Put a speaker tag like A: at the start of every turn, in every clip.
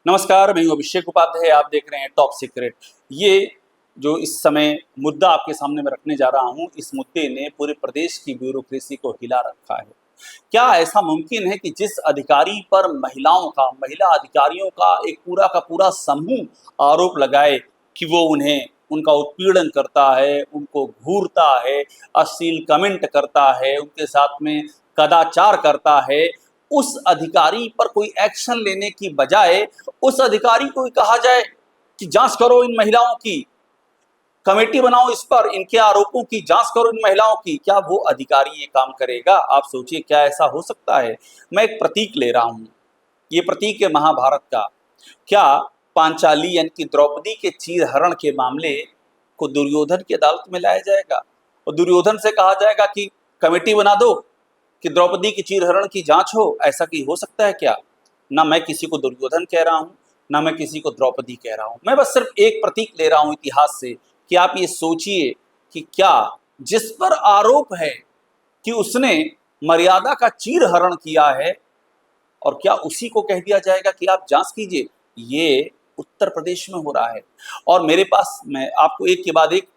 A: नमस्कार, मैं हूं अभिषेक उपाध्याय। आप देख रहे हैं टॉप सीक्रेट। ये जो इस समय मुद्दा आपके सामने मैं रखने जा रहा हूं, इस मुद्दे ने पूरे प्रदेश की ब्यूरोक्रेसी को हिला रखा है। क्या ऐसा मुमकिन है कि जिस अधिकारी पर महिला अधिकारियों का एक पूरा का पूरा समूह आरोप लगाए कि वो उनका उत्पीड़न करता है, उनको घूरता है, अश्लील कमेंट करता है, उनके साथ में कदाचार करता है, उस अधिकारी पर कोई एक्शन लेने की बजाय उस अधिकारी को कहा जाए कि जांच करो इन महिलाओं की, कमेटी बनाओ, इस पर इनके आरोपों की जांच करो इन महिलाओं की। क्या वो अधिकारी ये काम करेगा? आप सोचिए, क्या ऐसा हो सकता है? मैं एक प्रतीक ले रहा हूं, ये प्रतीक है महाभारत का। क्या पांचाली यानी कि द्रौपदी के चीरहरण के मामले को दुर्योधन की अदालत में लाया जाएगा और दुर्योधन से कहा जाएगा कि कमेटी बना दो कि द्रौपदी की चीरहरण की जांच हो? ऐसा कि हो सकता है क्या? ना मैं किसी को दुर्योधन कह रहा हूं, ना मैं किसी को द्रौपदी कह रहा हूं। मैं बस सिर्फ एक प्रतीक ले रहा हूं इतिहास से कि आप ये सोचिए कि क्या जिस पर आरोप है कि उसने मर्यादा का चीरहरण किया है, और क्या उसी को कह दिया जाएगा कि आप जांच कीजिए? ये उत्तर प्रदेश में हो रहा है। और मेरे पास, मैं आपको एक के बाद एक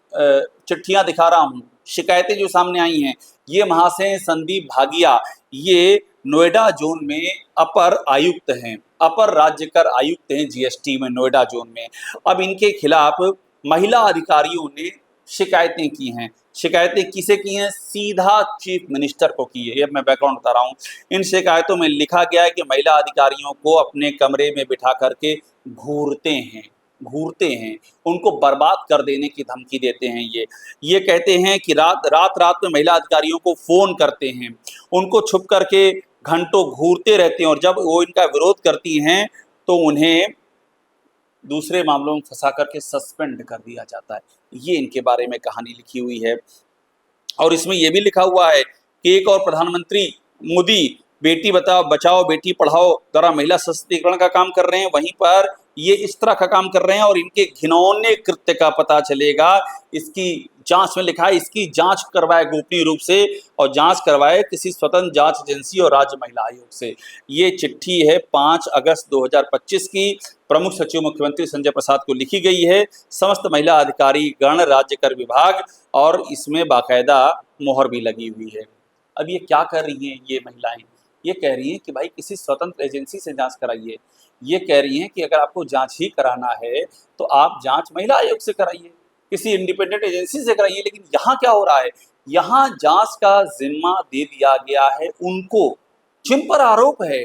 A: चिट्ठियां दिखा रहा हूं, शिकायतें जो सामने आई हैं। ये महाशय संदीप भागिया, ये नोएडा जोन में अपर आयुक्त हैं, अपर राज्य कर आयुक्त हैं जीएसटी में, नोएडा जोन में। अब इनके खिलाफ महिला अधिकारियों ने शिकायतें की हैं। शिकायतें किसे की हैं? सीधा चीफ मिनिस्टर को की है। ये मैं बैकग्राउंड बता रहा हूँ। इन शिकायतों में लिखा गया है कि महिला अधिकारियों को अपने कमरे में बिठा करके घूरते हैं, उनको बर्बाद कर देने की धमकी देते हैं। ये कहते हैं कि रात रात में महिला अधिकारियों को फोन करते हैं, उनको छुप करके घंटों घूरते रहते हैं, और जब वो इनका विरोध करती हैं तो उन्हें दूसरे मामलों में फंसा करके सस्पेंड कर दिया जाता है। ये इनके बारे में कहानी लिखी हुई है। और इसमें यह भी लिखा हुआ है कि एक और प्रधानमंत्री मोदी बेटी बचाओ बेटी पढ़ाओ द्वारा महिला सशक्तिकरण का काम कर रहे हैं, वहीं पर ये इस तरह का काम कर रहे हैं, और इनके घिनौने कृत्य का पता चलेगा। इसकी जांच में लिखा है, इसकी जांच करवाए गोपनीय रूप से, और जांच करवाए किसी स्वतंत्र जांच एजेंसी और राज्य महिला आयोग से। ये चिट्ठी है 5 अगस्त 2025 की, प्रमुख सचिव मुख्यमंत्री संजय प्रसाद को लिखी गई है, समस्त महिला अधिकारी गण राज्य कर विभाग, और इसमें बाकायदा मोहर भी लगी हुई है। अब ये क्या कर रही हैं ये महिलाएं? ये कह रही हैं कि भाई किसी स्वतंत्र एजेंसी से जांच कराइए। ये कह रही हैं कि अगर आपको जांच ही कराना है तो आप जांच महिला आयोग से कराइए, किसी इंडिपेंडेंट एजेंसी से कराइए। लेकिन यहाँ क्या हो रहा है? यहाँ जांच का जिम्मा दे दिया गया है उनको जिन पर आरोप है।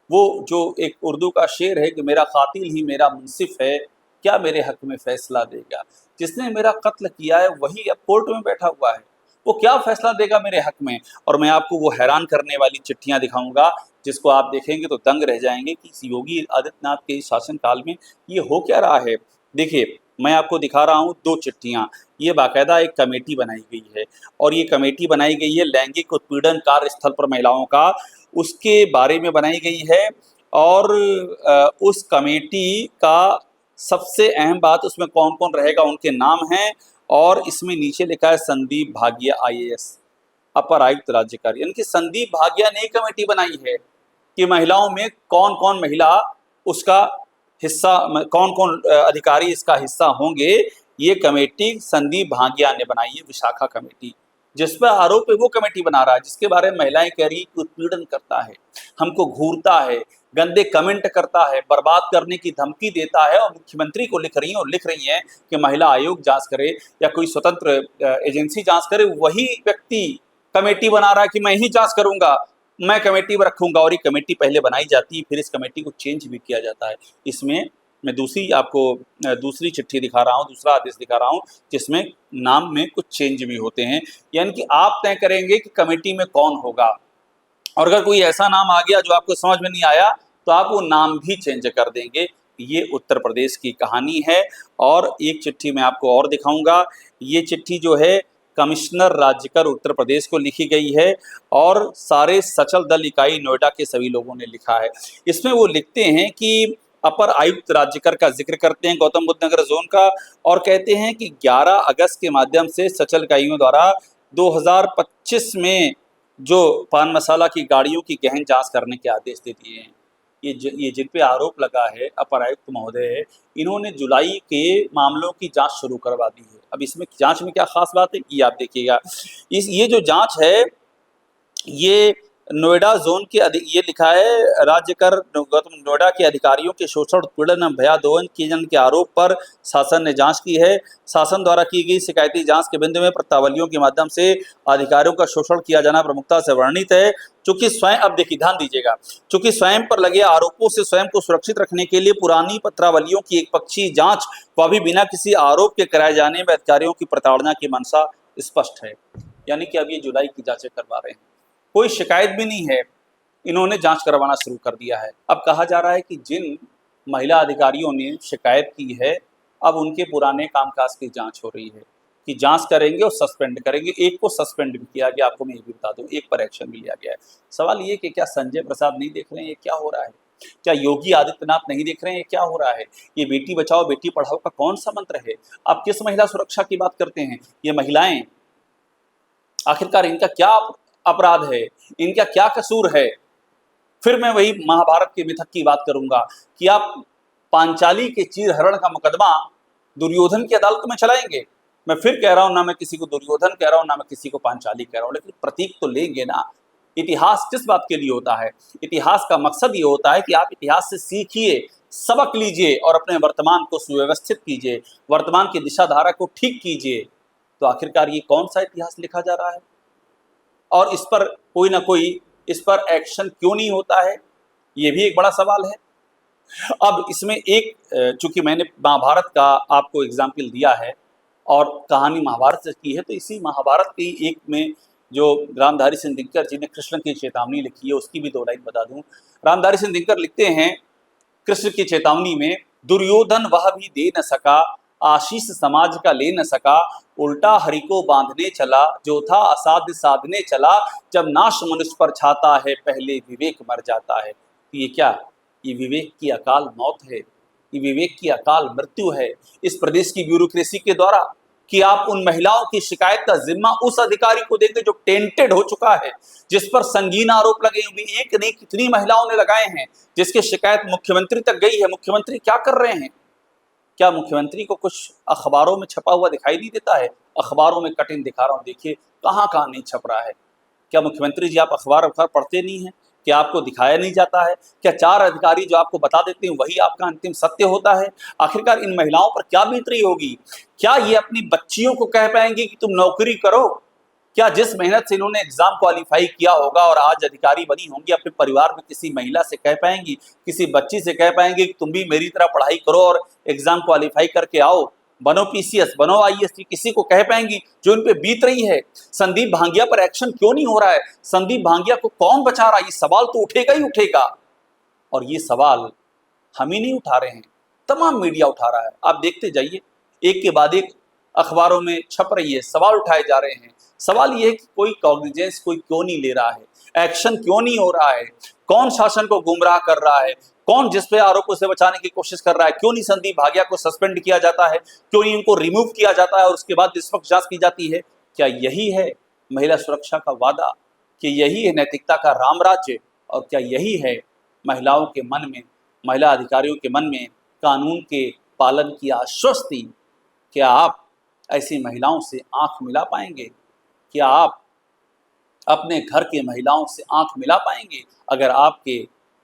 A: वो जो एक उर्दू का शेर है कि मेरा कातिल ही मेरा मुंसिफ है, क्या मेरे हक में फैसला देगा? जिसने मेरा कत्ल किया है वही अब कोर्ट में बैठा हुआ है, वो क्या फैसला देगा मेरे हक में? और मैं आपको वो हैरान करने वाली चिट्ठियां दिखाऊंगा जिसको आप देखेंगे तो दंग रह जाएंगे कि योगी आदित्यनाथ के शासनकाल में ये हो क्या रहा है। देखिए, मैं आपको दिखा रहा हूँ 2 चिट्ठियां। ये बाकायदा एक कमेटी बनाई गई है, और ये कमेटी बनाई गई है लैंगिक उत्पीड़न कार्यस्थल पर महिलाओं का, उसके बारे में बनाई गई है। और उस कमेटी का सबसे अहम बात, उसमें कौन कौन रहेगा उनके नाम हैं, और इसमें नीचे लिखा है संदीप भागिया आईएएस, अपर आयुक्त राज्य कार्य। यानी कि संदीप भागिया ने कमेटी बनाई है कि महिलाओं में कौन कौन महिला उसका हिस्सा, कौन कौन अधिकारी इसका हिस्सा होंगे। ये कमेटी संदीप भागिया ने बनाई है, विशाखा कमेटी। जिस पर आरोप है वो कमेटी बना रहा है, जिसके बारे में महिलाएं कह रही कि उत्पीड़न करता है, हमको घूरता है, गंदे कमेंट करता है, बर्बाद करने की धमकी देता है। और मुख्यमंत्री को लिख रही हैं कि महिला आयोग जांच करे या कोई स्वतंत्र एजेंसी जांच करे। वही व्यक्ति कमेटी बना रहा है कि मैं ही जांच करूंगा, मैं कमेटी में रखूंगा। और ये कमेटी पहले बनाई जाती है, फिर इस कमेटी को चेंज भी किया जाता है। इसमें मैं दूसरी चिट्ठी दिखा रहा हूँ, दूसरा आदेश दिखा रहा हूँ, जिसमें नाम में कुछ चेंज भी होते हैं। यानी कि आप तय करेंगे कि कमेटी में कौन होगा, और अगर कोई ऐसा नाम आ गया जो आपको समझ में नहीं आया तो आप वो नाम भी चेंज कर देंगे। ये उत्तर प्रदेश की कहानी है। और एक चिट्ठी मैं आपको और दिखाऊंगा। ये चिट्ठी जो है कमिश्नर राज्यकर उत्तर प्रदेश को लिखी गई है, और सारे सचल दल इकाई नोएडा के सभी लोगों ने लिखा है। इसमें वो लिखते हैं कि अपर आयुक्त राज्यकर का जिक्र करते हैं गौतम बुद्ध नगर जोन का, और कहते हैं कि 11 अगस्त के माध्यम से सचल इकाइयों द्वारा 2025 में जो पान मसाला की गाड़ियों की गहन जांच करने के आदेश दे दिए हैं। ये जिन पे आरोप लगा है अपर आयुक्त महोदय, इन्होंने जुलाई के मामलों की जांच शुरू करवा दी है। अब इसमें जांच में क्या खास बात है ये आप देखिएगा। ये जो जांच है ये नोएडा जोन के ये लिखा है राज्य कर गौतम नोएडा के अधिकारियों के शोषण उत्पीड़न एवं भयादोहन किए जाने के आरोप पर शासन ने जांच की है। शासन द्वारा की गई शिकायती जांच के बिंदु में प्रत्यावलियों के माध्यम से अधिकारियों का शोषण किया जाना प्रमुखता से वर्णित है। चूंकि स्वयं, अब देखिए ध्यान दीजिएगा, चूंकि स्वयं पर लगे आरोपों से स्वयं को सुरक्षित रखने के लिए पुरानी पत्रावलियों की एक पक्षीय जांच व भी बिना किसी आरोप के कराए जाने में अधिकारियों की प्रताड़ना की मंशा स्पष्ट है। यानी कि अब ये जुलाई की जांचें करवा रहे हैं, कोई शिकायत भी नहीं है, इन्होंने जांच करवाना शुरू कर दिया है। अब कहा जा रहा है कि जिन महिला अधिकारियों ने शिकायत की है अब उनके पुराने कामकाज की जांच हो रही है कि जांच करेंगे और सस्पेंड करेंगे। एक को सस्पेंड भी किया गया, आपको मैं ये भी बता दूं, एक पर एक्शन भी लिया गया है। सवाल ये कि क्या संजय प्रसाद नहीं देख रहे हैं ये क्या हो रहा है? क्या योगी आदित्यनाथ नहीं देख रहे हैं ये क्या हो रहा है? ये बेटी बचाओ बेटी पढ़ाओ का कौन सा मंत्र है? आप किस महिला सुरक्षा की बात करते हैं? ये महिलाएं आखिरकार इनका क्या अपराध है, इनका क्या कसूर है? फिर मैं वही महाभारत के मिथक की बात करूंगा कि आप पांचाली के चीरहरण का मुकदमा दुर्योधन की अदालत में चलाएंगे। मैं फिर कह रहा हूं, ना मैं किसी को दुर्योधन कह रहा हूं, ना मैं किसी को पांचाली कह रहा हूं, लेकिन प्रतीक तो लेंगे ना। इतिहास किस बात के लिए होता है? इतिहास का मकसद ये होता है कि आप इतिहास से सीखिए, सबक लीजिए और अपने वर्तमान को सुव्यवस्थित कीजिए, वर्तमान की दिशा धारा को ठीक कीजिए। तो आखिरकार ये कौन सा इतिहास लिखा जा रहा है और इस पर कोई ना कोई इस पर एक्शन क्यों नहीं होता है? ये भी एक बड़ा सवाल है। अब इसमें एक, चूंकि मैंने महाभारत का आपको एग्जाम्पल दिया है और कहानी महाभारत से की है, तो इसी महाभारत की एक में जो रामधारी सिंह दिनकर जी ने कृष्ण की चेतावनी लिखी है उसकी भी 2 लाइन बता दूं। रामधारी सिंह दिनकर लिखते हैं कृष्ण की चेतावनी में, दुर्योधन वह भी दे न सका, आशीष समाज का ले न सका, उल्टा हरि को बांधने चला, जो था असाध्य साधने चला, जब नाश मनुष्य पर छाता है पहले विवेक मर जाता है। तो ये क्या? ये विवेक की अकाल मौत है, ये विवेक की अकाल मृत्यु है इस प्रदेश की ब्यूरोक्रेसी के द्वारा कि आप उन महिलाओं की शिकायत का जिम्मा उस अधिकारी को देंगे जो टेंटेड हो चुका है, जिस पर संगीन आरोप लगे हुए, एक नहीं कितनी महिलाओं ने लगाए हैं, जिसकी शिकायत मुख्यमंत्री तक गई है। मुख्यमंत्री क्या कर रहे हैं? क्या मुख्यमंत्री को कुछ अखबारों में छपा हुआ दिखाई नहीं देता है? अखबारों में कटिंग दिखा रहा हूँ, देखिए कहाँ कहाँ नहीं छप रहा है। क्या मुख्यमंत्री जी आप अखबार पढ़ते नहीं हैं? क्या आपको दिखाया नहीं जाता है? क्या 4 अधिकारी जो आपको बता देते हैं वही आपका अंतिम सत्य होता है? आखिरकार इन महिलाओं पर क्या बीत रही होगी? क्या ये अपनी बच्चियों को कह पाएंगी कि तुम नौकरी करो? क्या जिस मेहनत से इन्होंने एग्जाम क्वालिफाई किया होगा और आज अधिकारी बनी होंगी, अपने परिवार में किसी महिला से कह पाएंगी, किसी बच्ची से कह पाएंगे कि तुम भी मेरी तरह पढ़ाई करो और एग्जाम क्वालिफाई करके आओ, बनो पीसीएस, बनो आईएएस? किसी को कह पाएंगी जो इन पे बीत रही है? संदीप भांगिया पर एक्शन क्यों नहीं हो रहा है? संदीप भांगिया को कौन बचा रहा है? ये सवाल तो उठेगा ही उठेगा। और ये सवाल हम ही नहीं उठा रहे हैं, तमाम मीडिया उठा रहा है। आप देखते जाइए, एक के बाद एक अखबारों में छप रही है, सवाल उठाए जा रहे हैं। सवाल ये है कि कोई कॉग्निजेंस कोई क्यों नहीं ले रहा है, एक्शन क्यों नहीं हो रहा है? कौन शासन को गुमराह कर रहा है? कौन जिस पे आरोपों से बचाने की कोशिश कर रहा है? क्यों नहीं संदीप भागिया को सस्पेंड किया जाता है? क्यों नहीं उनको रिमूव किया जाता है और उसके बाद निष्पक्ष जांच की जाती है? क्या यही है महिला सुरक्षा का वादा? कि यही है नैतिकता का राम राज्य? और क्या यही है महिलाओं के मन में, महिला अधिकारियों के मन में कानून के पालन की आश्वस्ति? क्या आप ऐसी महिलाओं से आंख मिला पाएंगे? क्या आप अपने घर के महिलाओं से आंख मिला पाएंगे अगर आपके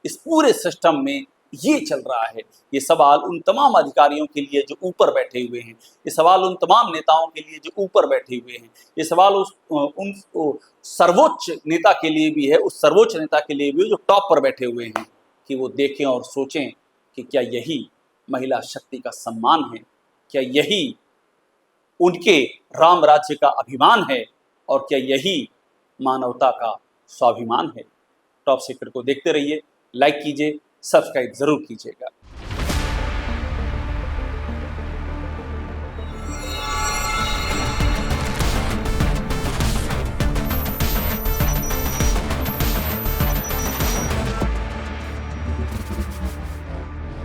A: इस पूरे सिस्टम में ये चल रहा है? ये सवाल उन तमाम अधिकारियों के लिए जो ऊपर बैठे हुए हैं, ये सवाल उन तमाम नेताओं के लिए जो ऊपर बैठे हुए हैं, ये सवाल उन सर्वोच्च नेता के लिए भी है, उस सर्वोच्च नेता के लिए भी जो टॉप पर बैठे हुए हैं, कि वो देखें और सोचें कि क्या यही महिला शक्ति का सम्मान है? क्या यही उनके राम राज्य का अभिमान है? और क्या यही मानवता का स्वाभिमान है? टॉप सीक्रेट को देखते रहिए, लाइक कीजिए, सब्सक्राइब जरूर कीजिएगा।